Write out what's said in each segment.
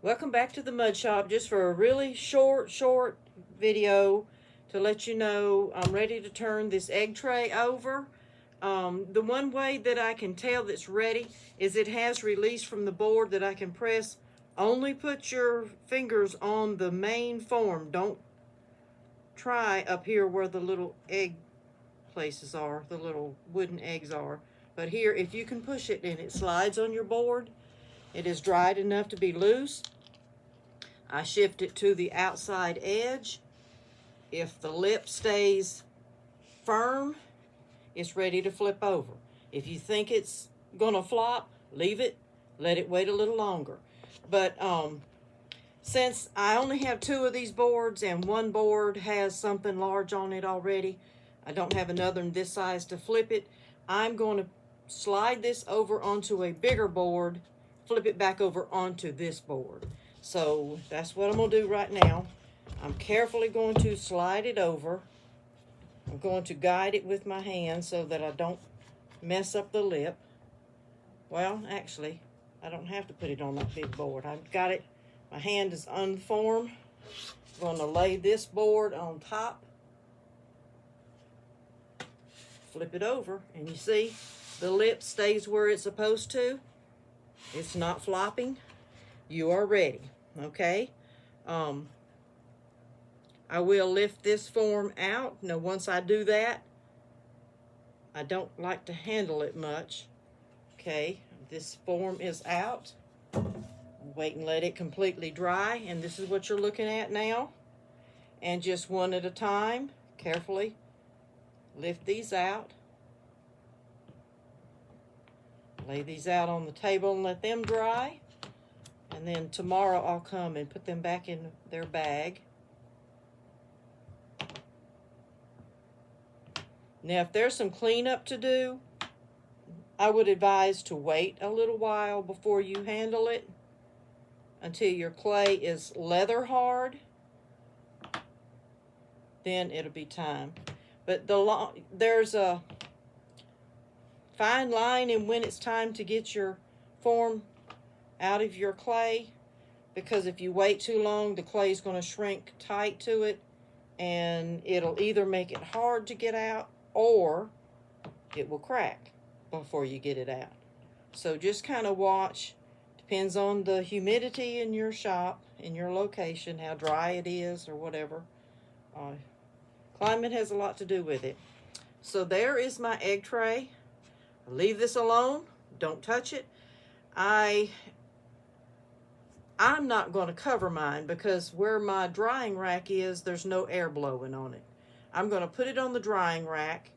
Welcome back to the Mud Shop, just for a really short video to let you know I'm ready to turn this egg tray over. The one way that I can tell that's ready is it has release from the board that I can press. Only put your fingers on the main form. Don't try up here where the little egg places are, the little wooden eggs are. But here, if you can push it and it slides on your board, it is dried enough to be loose. I shift it to the outside edge. If the lip stays firm, it's ready to flip over. If you think it's gonna flop, leave it, let it wait a little longer. But since I only have 2 of these boards and one board has something large on it already, I don't have another in this size to flip it, I'm going to slide this over onto a bigger board, flip it back over onto this board. So that's what I'm going to do right now. I'm carefully going to slide it over. I'm going to guide it with my hand so that I don't mess up the lip. Well, actually, I don't have to put it on that big board. I've got it. My hand is unformed. I'm going to lay this board on top. Flip it over, and you see the lip stays where it's supposed to. It's not flopping. You are ready, okay? I will lift this form out. Now, once I do that, I don't like to handle it much. Okay, this form is out. Wait and let it completely dry, and this is what you're looking at now. And just one at a time, carefully lift these out. Lay these out on the table and let them dry. And then tomorrow I'll come and put them back in their bag. Now, if there's some cleanup to do, I would advise to wait a little while before you handle it until your clay is leather hard. Then it'll be time. But there's a fine line in when it's time to get your form out of your clay, because if you wait too long, the clay is going to shrink tight to it, and it'll either make it hard to get out or it will crack before you get it out. So just kind of watch. Depends on the humidity in your shop, in your location, how dry it is or whatever. Climate has a lot to do with it. So there is my egg tray. Leave this alone. Don't touch it. I'm not going to cover mine because where my drying rack is, there's no air blowing on it. I'm going to put it on the drying rack.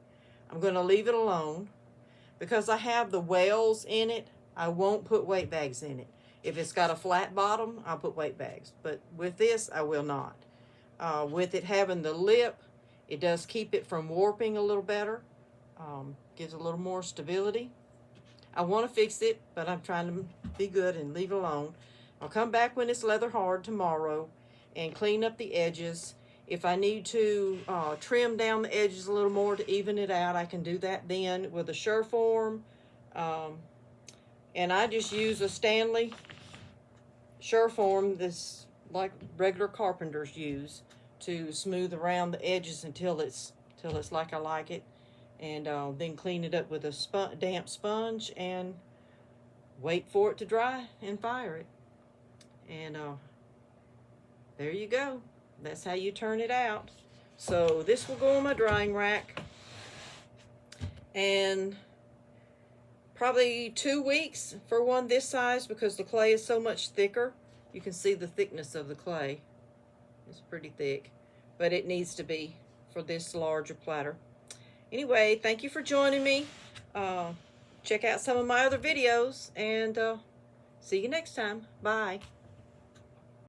I'm going to leave it alone. Because I have the wells in it, I won't put weight bags in it. If it's got a flat bottom, I'll put weight bags. But with this, I will not. With it having the lip, it does keep it from warping a little better. Gives a little more stability. I want to fix it, but I'm trying to be good and leave it alone. I'll come back when it's leather hard tomorrow and clean up the edges. If I need to trim down the edges a little more to even it out, I can do that then with a Surform. And I just use a Stanley Surform, this like regular carpenters use, to smooth around the edges until it's like I like it. And then clean it up with a damp sponge and wait for it to dry and fire it. And there you go. That's how you turn it out. So this will go on my drying rack. And probably 2 weeks for one this size because the clay is so much thicker. You can see the thickness of the clay. It's pretty thick. But it needs to be for this larger platter. Anyway, thank you for joining me. Check out some of my other videos and see you next time. Bye.